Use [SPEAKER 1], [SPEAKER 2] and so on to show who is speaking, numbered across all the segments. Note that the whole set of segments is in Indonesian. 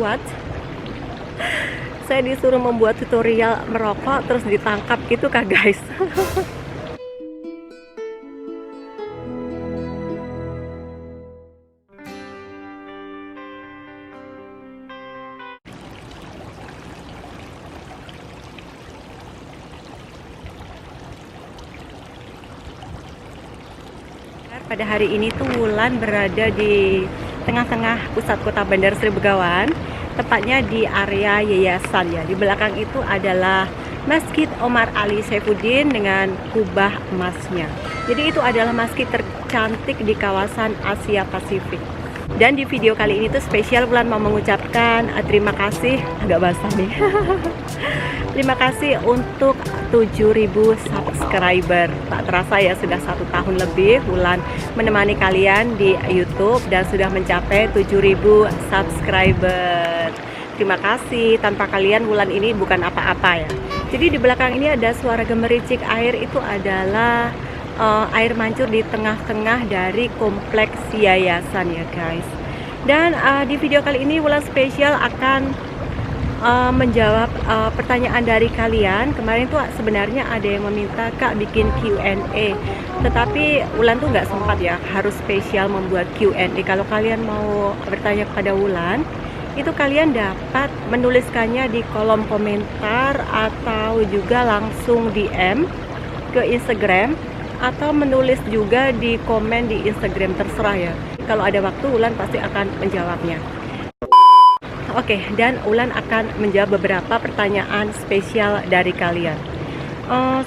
[SPEAKER 1] what? Saya disuruh membuat tutorial merokok terus ditangkap gitu kah guys? Pada hari ini tuh Wulan berada di tengah-tengah pusat kota Bandar Sri Begawan, tepatnya di area yayasan ya. Di belakang itu adalah Masjid Omar Ali Saifuddin dengan kubah emasnya. Jadi itu adalah masjid tercantik di kawasan Asia Pasifik. Dan di video kali ini tuh spesial Wulan mau mengucapkan terima kasih, agak basah nih. Terima kasih untuk 7.000 subscriber. Tak terasa ya sudah 1 tahun lebih Wulan menemani kalian di YouTube dan sudah mencapai 7.000 subscriber. Terima kasih, tanpa kalian Wulan ini bukan apa-apa ya. Jadi di belakang ini ada suara gemericik air, itu adalah air mancur di tengah-tengah dari kompleks yayasan ya guys. Dan di video kali ini Wulan spesial akan menjawab pertanyaan dari kalian. Kemarin tuh sebenarnya ada yang meminta Kak bikin Q&A, tetapi Wulan tuh nggak sempat ya, harus spesial membuat Q&A. Kalau kalian mau bertanya kepada Wulan, itu kalian dapat menuliskannya di kolom komentar atau juga langsung DM ke Instagram, atau menulis juga di komen di Instagram, terserah ya. Kalau ada waktu Wulan pasti akan menjawabnya. Oke, dan Wulan akan menjawab beberapa pertanyaan spesial dari kalian.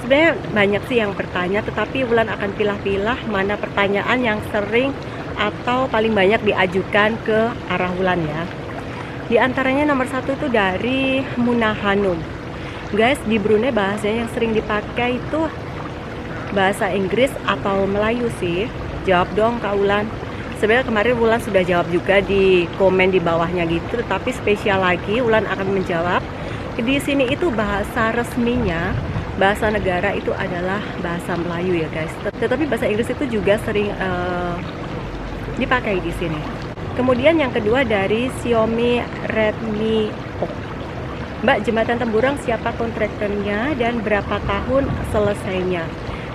[SPEAKER 1] Sebenarnya banyak sih yang bertanya, tetapi Wulan akan pilah-pilah mana pertanyaan yang sering atau paling banyak diajukan ke arah Wulan ya. Di antaranya nomor 1 itu dari Munah Hanum. Guys, di Brunei bahasanya yang sering dipakai itu bahasa Inggris atau Melayu sih. Jawab dong Kak Wulan. Sebenarnya kemarin Wulan sudah jawab juga di komen di bawahnya gitu, tetapi spesial lagi Wulan akan menjawab. Di sini itu bahasa resminya, bahasa negara itu adalah bahasa Melayu ya guys. Tetapi bahasa Inggris itu juga sering dipakai di sini. Kemudian yang kedua dari Xiaomi Redmi O. Mbak, jembatan Temburong siapa kontraktornya dan berapa tahun selesainya?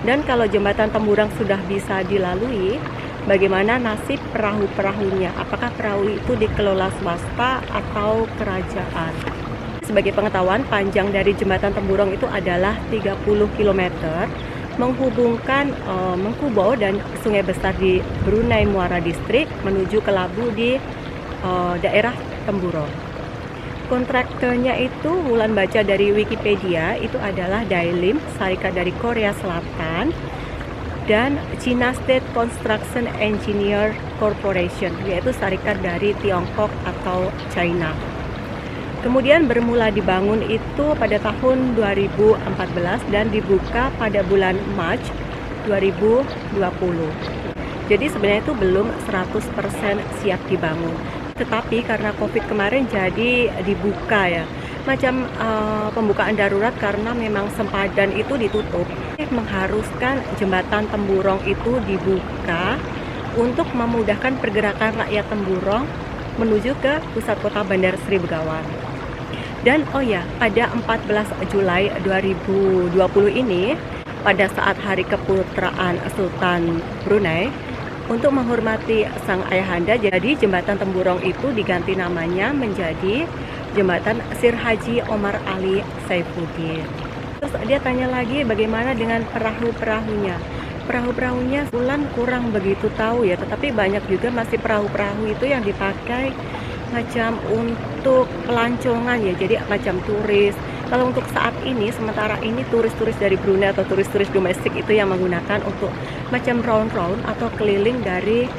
[SPEAKER 1] Dan kalau jembatan Temburong sudah bisa dilalui, bagaimana nasib perahu-perahunya? Apakah perahu itu dikelola swasta atau kerajaan? Sebagai pengetahuan, panjang dari jembatan Temburong itu adalah 30 km, menghubungkan Mengkubo dan Sungai Besar di Brunei Muara Distrik menuju ke Labu di daerah Temburong. Kontraktornya itu Wulan baca dari Wikipedia, itu adalah Dailim, syarikat dari Korea Selatan, dan China State Construction Engineer Corporation, yaitu syarikat dari Tiongkok atau China. Kemudian bermula dibangun itu pada tahun 2014 dan dibuka pada bulan Maret 2020. Jadi sebenarnya itu belum 100% siap dibangun. Tetapi karena Covid kemarin jadi dibuka ya. Macam pembukaan darurat karena memang sempadan itu ditutup, mengharuskan jembatan Temburong itu dibuka untuk memudahkan pergerakan rakyat Temburong menuju ke pusat kota Bandar Sri Begawan. Dan oh ya, pada 14 Juli 2020 ini, pada saat hari keputraan Sultan Brunei, untuk menghormati sang ayahanda, jadi jembatan Temburong itu diganti namanya menjadi Jembatan Sir Haji Omar Ali Saifuddin. Terus dia tanya lagi bagaimana dengan perahu-perahunya. Perahu-perahunya Wulan kurang begitu tahu ya, tetapi banyak juga masih perahu-perahu itu yang dipakai macam untuk pelancongan ya, jadi macam turis. Kalau untuk saat ini, sementara ini turis-turis dari Brunei atau turis-turis domestik itu yang menggunakan untuk macam round-round atau keliling dari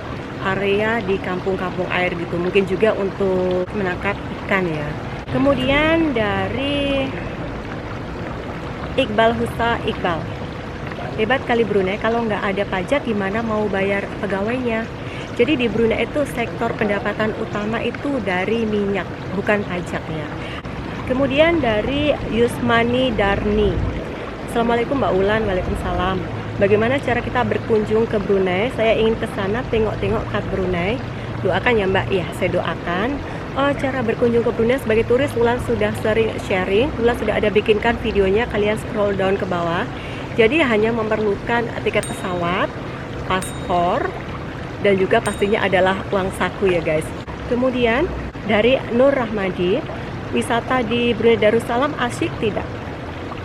[SPEAKER 1] area di kampung-kampung air gitu, mungkin juga untuk menangkap ikan ya. Kemudian dari Iqbal Husa Iqbal, hebat kali Brunei, kalau nggak ada pajak gimana mau bayar pegawainya? Jadi di Brunei itu sektor pendapatan utama itu dari minyak, bukan pajak ya. Kemudian dari Yusmani Darni, Assalamualaikum Mbak Wulan. Waalaikumsalam. Bagaimana cara kita berkunjung ke Brunei? Saya ingin ke sana tengok-tengok kat Brunei. Doakan ya Mbak. Ya, saya doakan. Cara berkunjung ke Brunei sebagai turis, Wulan sudah sering sharing, Wulan sudah ada bikinkan videonya, kalian scroll down ke bawah. Jadi hanya memerlukan tiket pesawat, paspor, dan juga pastinya adalah uang saku ya guys. Kemudian dari Nur Rahmadi, wisata di Brunei Darussalam asyik tidak?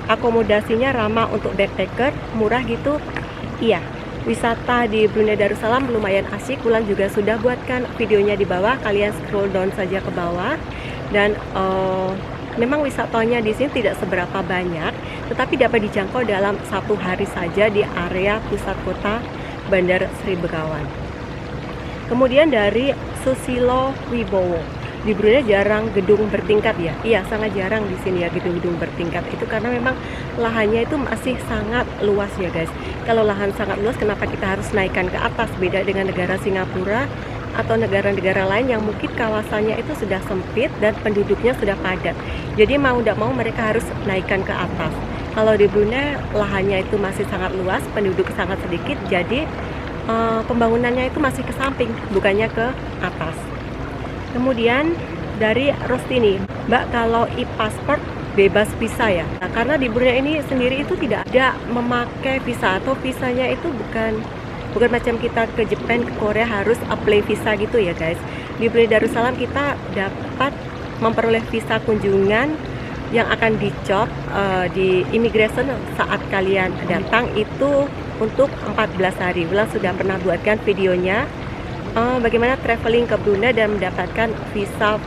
[SPEAKER 1] Akomodasinya ramah untuk backpacker, murah gitu? Iya, wisata di Brunei Darussalam lumayan asyik. Wulan juga sudah buatkan videonya di bawah, kalian scroll down saja ke bawah. Dan memang wisatanya di sini tidak seberapa banyak, tetapi dapat dijangkau dalam 1 hari saja di area pusat kota Bandar Sri Begawan. Kemudian dari Susilo Wibowo, di Brunei jarang gedung bertingkat ya? Iya, sangat jarang di sini ya gedung-gedung bertingkat. Itu karena memang lahannya itu masih sangat luas ya guys. Kalau lahan sangat luas, kenapa kita harus naikkan ke atas? Beda dengan negara Singapura atau negara-negara lain yang mungkin kawasannya itu sudah sempit dan penduduknya sudah padat. Jadi mau tidak mau mereka harus naikkan ke atas. Kalau di Brunei lahannya itu masih sangat luas, penduduk sangat sedikit, jadi pembangunannya itu masih ke samping, bukannya ke atas. Kemudian dari Rostini, Mbak, kalau e-passport bebas visa ya? Nah, karena di Brunei ini sendiri itu tidak ada memakai visa, atau visanya itu bukan macam kita ke Jepang, ke Korea harus apply visa gitu ya guys. Di Brunei Darussalam kita dapat memperoleh visa kunjungan yang akan dicop di immigration saat kalian datang itu untuk 14 hari. Wulan sudah pernah buatkan videonya bagaimana traveling ke Brunei dan mendapatkan visa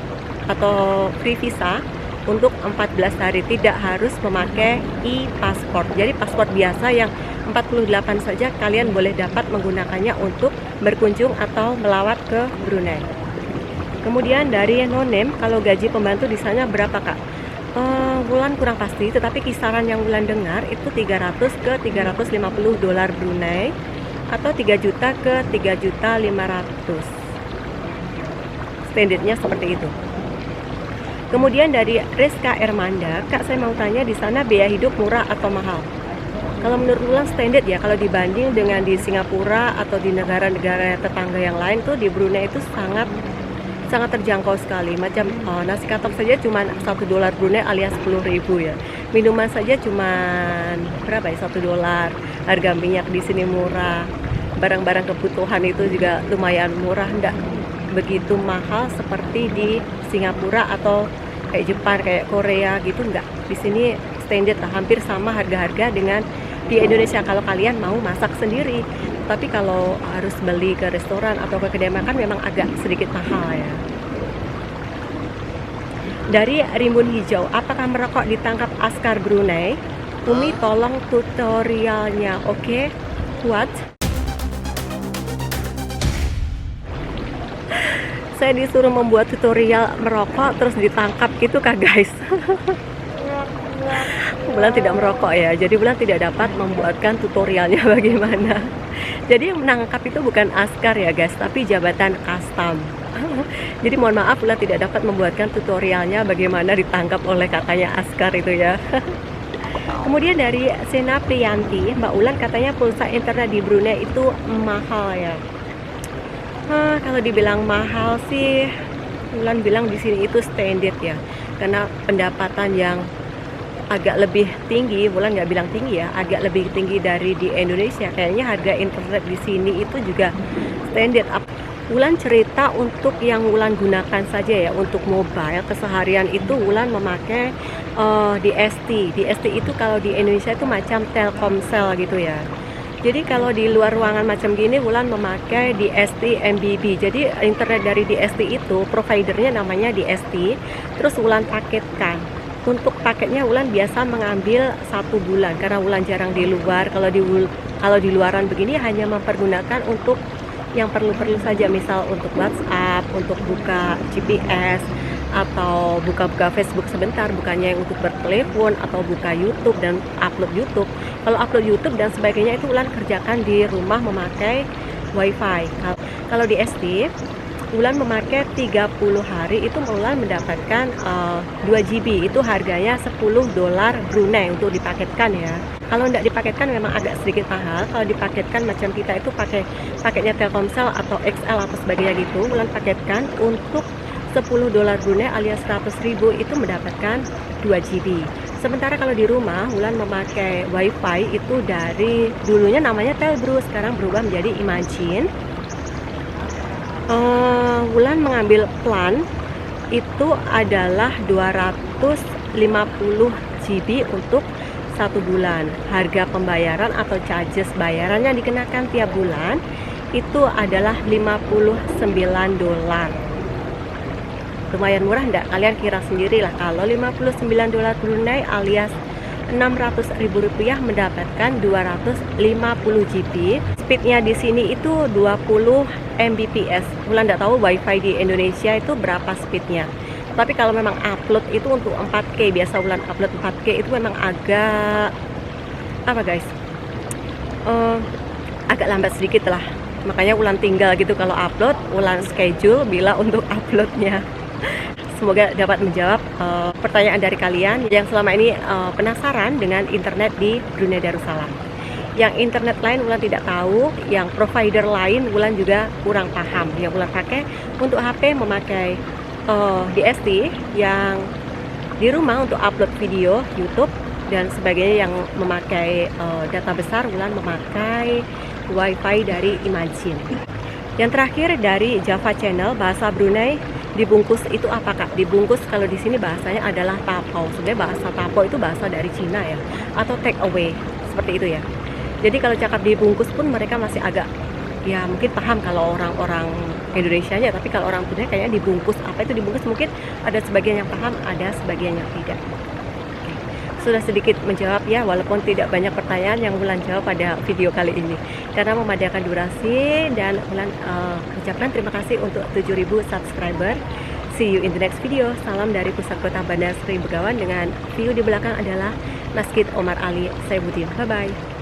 [SPEAKER 1] atau free visa untuk 14 hari, tidak harus memakai e-passport. Jadi paspor biasa yang 48 saja kalian boleh dapat menggunakannya untuk berkunjung atau melawat ke Brunei. Kemudian dari Nonem, kalau gaji pembantu di sana berapa kak? Wulan kurang pasti, tetapi kisaran yang Wulan dengar itu 300 ke 350 dolar Brunei atau 3 juta ke 3.500.000. Standarnya seperti itu. Kemudian dari Rizka Ermanda, kak saya mau tanya di sana biaya hidup murah atau mahal? Kalau menurut Wulan standar ya, kalau dibanding dengan di Singapura atau di negara-negara tetangga yang lain tuh di Brunei itu sangat terjangkau sekali. Macam nasi katok saja cuma 1 dolar Brunei alias 10.000 ya. Minuman saja cuma berapa ya, 1 dolar. Harga minyak di sini murah. Barang-barang kebutuhan itu juga lumayan murah, enggak begitu mahal seperti di Singapura atau kayak Jepang, kayak Korea gitu, enggak. Di sini standar hampir sama harga-harga dengan di Indonesia kalau kalian mau masak sendiri. Tapi kalau harus beli ke restoran atau ke kedai makan memang agak sedikit mahal ya. Dari Rimbun Hijau, apakah merokok ditangkap askar Brunei? Umi tolong tutorialnya, oke? What? Saya disuruh membuat tutorial merokok terus ditangkap gitu kah guys? Wulan tidak merokok ya, jadi Wulan tidak dapat membuatkan tutorialnya bagaimana. Jadi yang menangkap itu bukan askar ya guys, tapi jabatan kastam. Jadi mohon maaf, Wulan tidak dapat membuatkan tutorialnya bagaimana ditangkap oleh katanya askar itu ya. Kemudian dari Sena Priyanti, Mbak Wulan katanya pulsa internet di Brunei itu mahal ya. Kalau dibilang mahal sih, Wulan bilang di sini itu standar ya, karena pendapatan yang agak lebih tinggi. Wulan nggak bilang tinggi ya, agak lebih tinggi dari di Indonesia. Kayaknya harga internet di sini itu juga standar. Wulan cerita untuk yang Wulan gunakan saja ya, untuk mobile keseharian itu Wulan memakai DST. DST itu kalau di Indonesia itu macam Telkomsel gitu ya. Jadi kalau di luar ruangan macam gini Wulan memakai DST MBB. Jadi internet dari DST itu providernya namanya DST. Terus Wulan paketkan. Untuk paketnya Wulan biasa mengambil 1 bulan karena Wulan jarang di luar. Kalau di luaran begini hanya mempergunakan untuk yang perlu-perlu saja, misal untuk WhatsApp, untuk buka GPS atau buka-buka Facebook sebentar, bukannya yang untuk bertelepon atau buka YouTube dan upload YouTube. Kalau upload YouTube dan sebagainya itu Wulan kerjakan di rumah memakai WiFi. Kalau di SD Wulan memakai 30 hari itu Wulan mendapatkan 2 GB, itu harganya 10 dolar Brunei untuk dipaketkan ya. Kalau tidak dipaketkan memang agak sedikit mahal. Kalau dipaketkan macam kita itu pakai paketnya Telkomsel atau XL atau sebagainya gitu, Wulan paketkan untuk 10 dolar Brunei alias 100.000 itu mendapatkan 2 GB. Sementara kalau di rumah Wulan memakai wifi itu dari dulunya namanya Telbru, sekarang berubah menjadi Imagine. Wulan mengambil plan itu adalah 250 GB untuk 1 bulan. Harga pembayaran atau charges bayaran yang dikenakan tiap bulan itu adalah 59 dolar. Lumayan murah enggak? Kalian kira sendirilah, kalau 59 dolar Brunei alias 600.000 rupiah mendapatkan 250 GB. Speednya di sini itu 20 Mbps. Wulan enggak tahu wifi di Indonesia itu berapa speednya. Tapi kalau memang upload itu untuk 4K, biasa Wulan upload 4K itu memang agak apa guys? Agak lambat sedikit lah. Makanya Wulan tinggal gitu kalau upload, Wulan schedule bila untuk uploadnya. Semoga dapat menjawab pertanyaan dari kalian yang selama ini penasaran dengan internet di Brunei Darussalam. Yang internet lain Wulan tidak tahu, yang provider lain Wulan juga kurang paham. Yang Wulan pakai untuk HP memakai DST, yang di rumah untuk upload video YouTube dan sebagainya yang memakai data besar Wulan memakai wifi dari Imagine. Yang terakhir dari Java Channel bahasa Brunei, dibungkus itu apa kak? Dibungkus kalau di sini bahasanya adalah tapau. Sebenarnya bahasa tapau itu bahasa dari Cina ya, atau take away seperti itu ya. Jadi kalau cakap dibungkus pun mereka masih agak ya mungkin paham kalau orang-orang Indonesianya, tapi kalau orang Brunei kayaknya dibungkus. Apa itu dibungkus? Mungkin ada sebagian yang paham, ada sebagian yang tidak. Sudah sedikit menjawab ya, walaupun tidak banyak pertanyaan yang Wulan jawab pada video kali ini karena memadakan durasi. Dan Wulan ucapkan terima kasih untuk 7.000 subscriber. See you in the next video. Salam dari pusat kota Bandar Seri Begawan. Dengan view di belakang adalah Masjid Omar Ali Saifuddin. Bye bye.